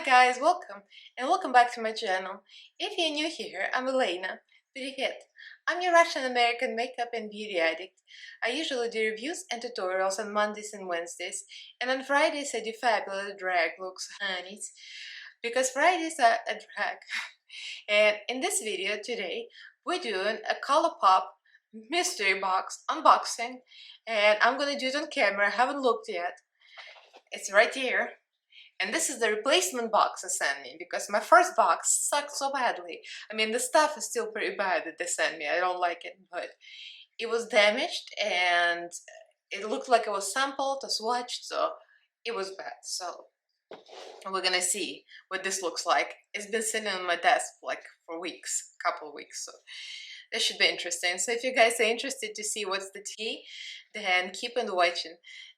guys, welcome back to my channel. If you're new here, I'm Elaina. Привет! I'm your Russian American makeup and beauty addict. I usually do reviews and tutorials on Mondays and Wednesdays, and on Fridays I do fabulous drag looks, honeys, because Fridays are a drag. And in this video today, we're doing a Colourpop mystery box unboxing, and I'm gonna do it on camera. I haven't looked yet. It's right here. And this is the replacement box they sent me because my first box sucked so badly. I mean, the stuff is still pretty bad that they sent me. I don't like it, but it was damaged and it looked like it was sampled or swatched, so it was bad. So we're gonna see what this looks like. It's been sitting on my desk like for weeks, couple of weeks, so this should be interesting. So if you guys are interested to see what's the tea, then keep on watching.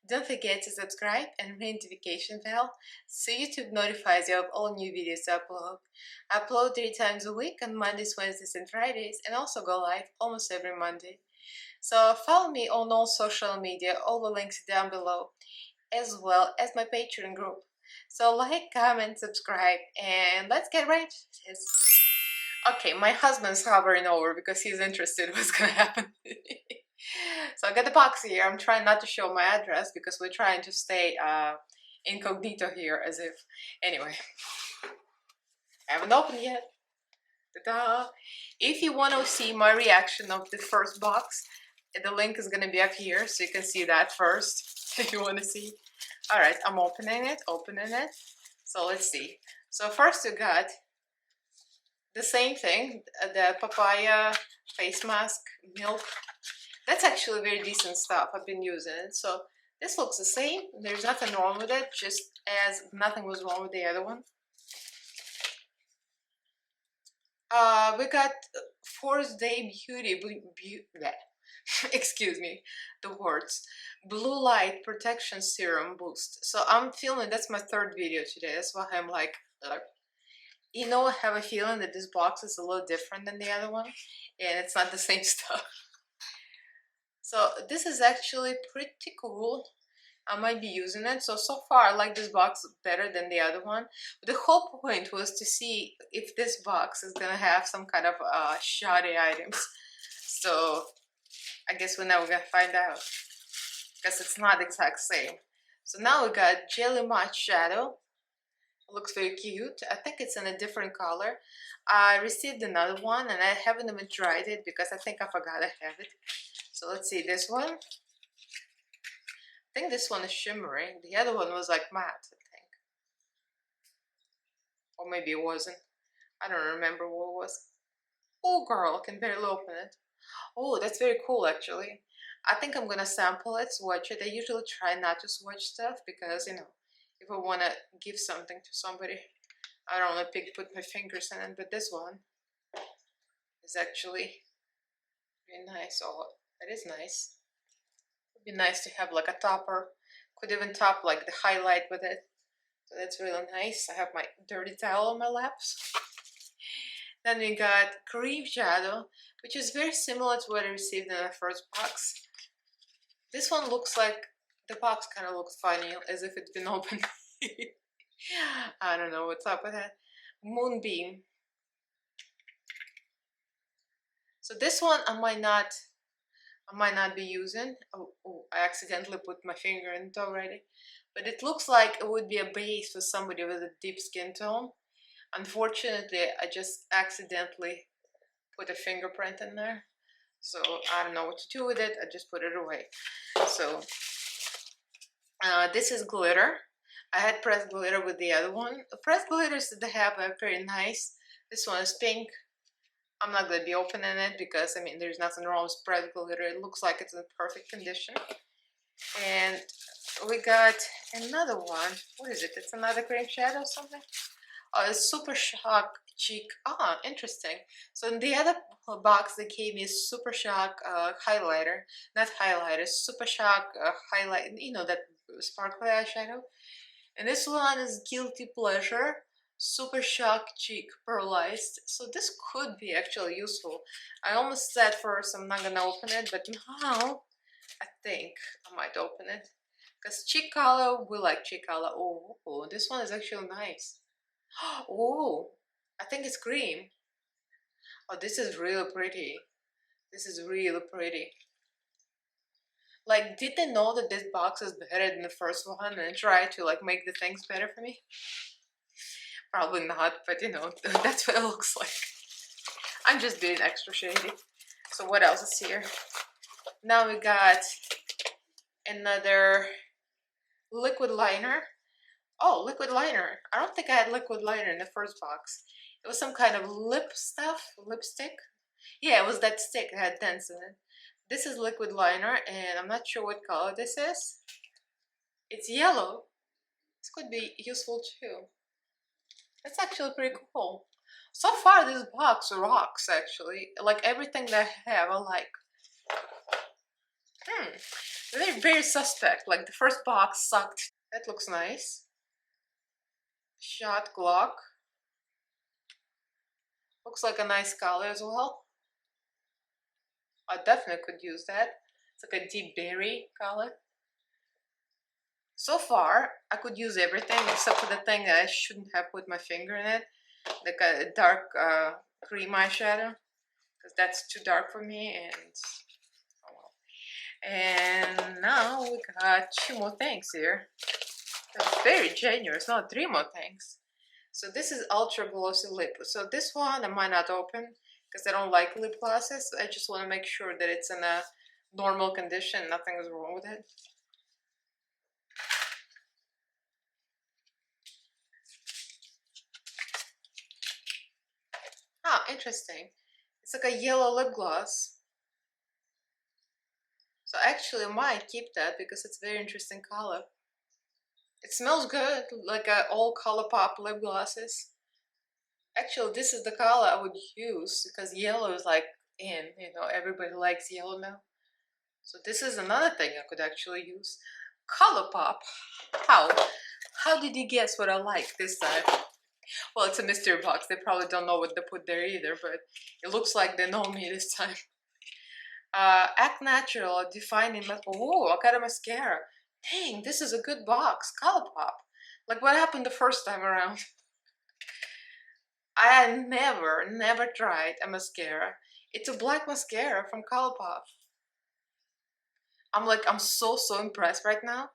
Don't forget to subscribe and ring notification bell so YouTube notifies you of all new videos I upload. I upload 3 times a week on Mondays, Wednesdays and Fridays, and also go live almost every Monday. So follow me on all social media, all the links down below, as well as my Patreon group. So like, comment, subscribe, and let's get right to this. Okay, my husband's hovering over because he's interested in what's gonna happen. So I got the box here. I'm trying not to show my address because we're trying to stay incognito here, as if. Anyway, I haven't opened yet. Ta-da! If you want to see my reaction of the first box, the link is gonna be up here, so you can see that first if you want to see. All right, I'm opening it. So let's see. So first we got the same thing, the papaya face mask, milk. That's actually very decent stuff. I've been using it. So this looks the same. There's nothing wrong with it, just as nothing was wrong with the other one. We got Force Day Beauty, excuse me, the words. Blue Light Protection Serum Boost. So I'm feeling that's my third video today. That's why I'm like, you know, I have a feeling that this box is a little different than the other one, and it's not the same stuff. So this is actually pretty cool. I might be using it. So far I like this box better than the other one. The whole point was to see if this box is gonna have some kind of shoddy items. So I guess we're now gonna find out, because it's not the exact same. So now we got Jelly Matte Shadow. It looks very cute. I think it's in a different color. I received another one and I haven't even tried it because I think I forgot I have it. So let's see this one. I think this one is shimmering. The other one was like matte, I think. Or maybe it wasn't. I don't remember what it was. Oh girl, I can barely open it. Oh, that's very cool actually. I think I'm gonna sample it, swatch it. I usually try not to swatch stuff because, you know, if I want to give something to somebody, I don't want to put my fingers in it. But this one is actually very nice. Oh, that is nice. It'd be nice to have like a topper. Could even top like the highlight with it. So that's really nice. I have my dirty towel on my laps. Then we got Cream Shadow, which is very similar to what I received in the first box. This one looks like, the box kind of looks funny, as if it's been opened. I don't know what's up with that. Moonbeam. So this one I might not be using. Oh, I accidentally put my finger in it already. But it looks like it would be a base for somebody with a deep skin tone. Unfortunately, I just accidentally put a fingerprint in there. So I don't know what to do with it. I just put it away. So this is glitter. I had pressed glitter with the other one. The pressed glitters that they have are very nice. This one is pink. I'm not going to be opening it because, I mean, there's nothing wrong with pressed glitter. It looks like it's in perfect condition. And we got another one. What is it? It's another cream shadow or something? Oh, it's Super Shock Cheek. Ah, interesting. So in the other box they gave me Super Shock highlighter. Not highlighter, Super Shock highlight. You know, that sparkly eyeshadow. And this one is Guilty Pleasure Super Shock Cheek Pearlized. So this could be actually useful. I almost said first I'm not gonna open it, but now I think I might open it. Because cheek color, we like cheek color. Oh, this one is actually nice. Oh, I think it's cream. Oh, this is really pretty. This is really pretty. Like, did they know that this box is better than the first one and try to like make the things better for me? Probably not, but you know, that's what it looks like. I'm just being extra shady. So what else is here? Now we got another liquid liner. Oh, liquid liner. I don't think I had liquid liner in the first box. It was some kind of lip stuff, lipstick. Yeah, it was that stick that had dents in it. This is liquid liner, and I'm not sure what color this is. It's yellow. This could be useful too. That's actually pretty cool. So far, this box rocks, actually. Like, everything that I have, I like. Very, very suspect. Like, the first box sucked. That looks nice. Shot Glock. Looks like a nice color as well. I definitely could use that. It's like a deep berry color. So far, I could use everything except for the thing that I shouldn't have put my finger in it. Like a dark cream eyeshadow. Because that's too dark for me, and oh well. And now we got 2 more things here. That's very generous. No, 3 more things. So this is Ultra Glossy Lip. So this one I might not open because I don't like lip glosses. I just want to make sure that it's in a normal condition. Nothing is wrong with it. Ah, interesting. It's like a yellow lip gloss. So actually I might keep that because it's a very interesting color. It smells good, like all Colourpop lip glosses. Actually, this is the color I would use because yellow is like in, you know, everybody likes yellow now. So this is another thing I could actually use. Colourpop. How? How did you guess what I like this time? Well, it's a mystery box. They probably don't know what they put there either, but it looks like they know me this time. Act Natural, Defining Lip. Oh, I got a mascara. Dang, this is a good box. Colourpop. Like, what happened the first time around? I had never tried a mascara. It's a black mascara from Colourpop. I'm so impressed right now.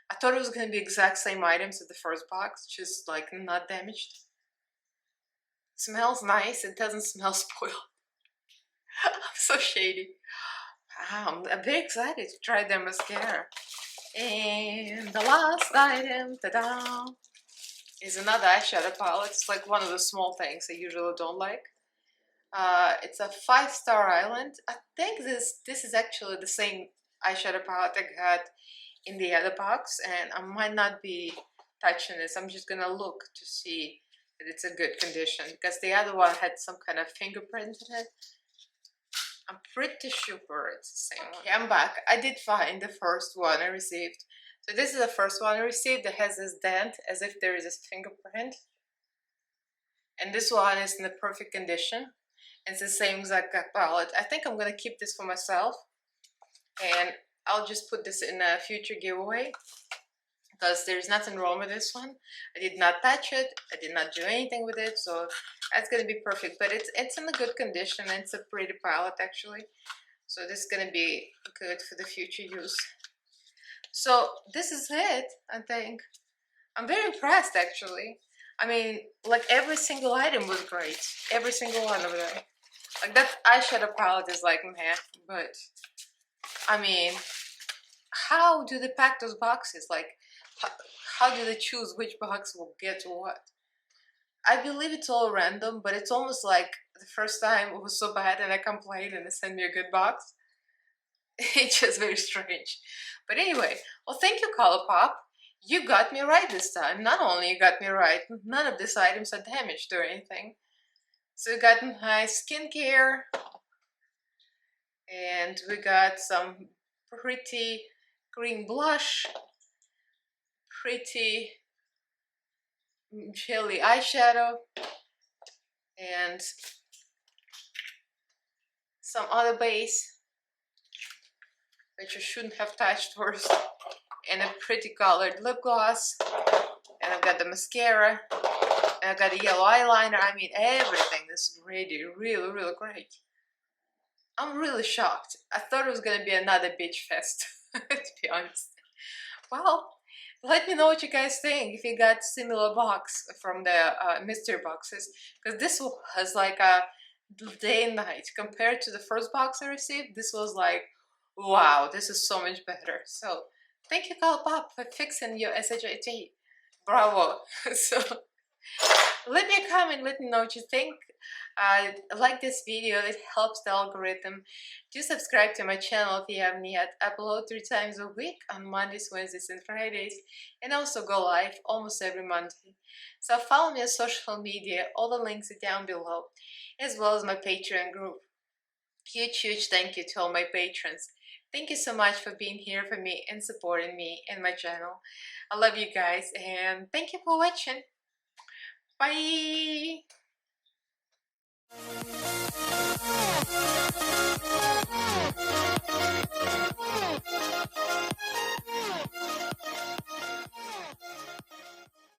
I thought it was gonna be exact same items as the first box, just like not damaged. It smells nice. It doesn't smell spoiled. I'm so shady. Wow, I'm very excited to try their mascara. And the last item, ta-da, is another eyeshadow palette. It's like one of the small things I usually don't like. It's a 5-star island. I think this is actually the same eyeshadow palette I got in the other box, and I might not be touching this. I'm just gonna look to see that it's a good condition because the other one had some kind of fingerprint in it. I'm pretty sure it's the same one. Yeah, I'm back. I did find the first one I received. So this is the first one I received that has this dent as if there is a fingerprint. And this one is in the perfect condition. It's the same exact palette. I think I'm gonna keep this for myself, and I'll just put this in a future giveaway because there's nothing wrong with this one. I did not touch it. I did not do anything with it, so that's gonna be perfect. But it's in a good condition. It's a pretty palette actually, so this is gonna be good for the future use. So this is it. I think I'm very impressed actually. I mean, like every single item was great. Every single one of them. Like that eyeshadow palette is like meh, but I mean, how do they pack those boxes? Like, how do they choose which box will get what? I believe it's all random, but it's almost like the first time it was so bad and I complained and they sent me a good box. It's just very strange. But anyway, well, thank you, Colourpop. You got me right this time. Not only you got me right, none of these items are damaged or anything. So we got nice skincare, and we got some pretty green blush, pretty jelly eyeshadow, and some other base, which I shouldn't have touched first, and a pretty colored lip gloss, And I've got the mascara, and I've got a yellow eyeliner. I mean, everything is really, really, really great. I'm really shocked. I thought it was gonna be another beach fest, to be honest. Well, let me know what you guys think, if you got similar box from the mystery boxes, because this has like a day and night. Compared to the first box I received, this was like, wow, this is so much better. So thank you, Colourpop, for fixing your SHIT. Bravo. So leave me a comment, let me know what you think. Like this video, it helps the algorithm. Do subscribe to my channel if you haven't yet. I upload 3 times a week on Mondays, Wednesdays and Fridays, and also go live almost every Monday. So follow me on social media, all the links are down below, as well as my Patreon group. Huge thank you to all my patrons. Thank you so much for being here for me and supporting me and my channel. I love you guys, and thank you for watching. Bye!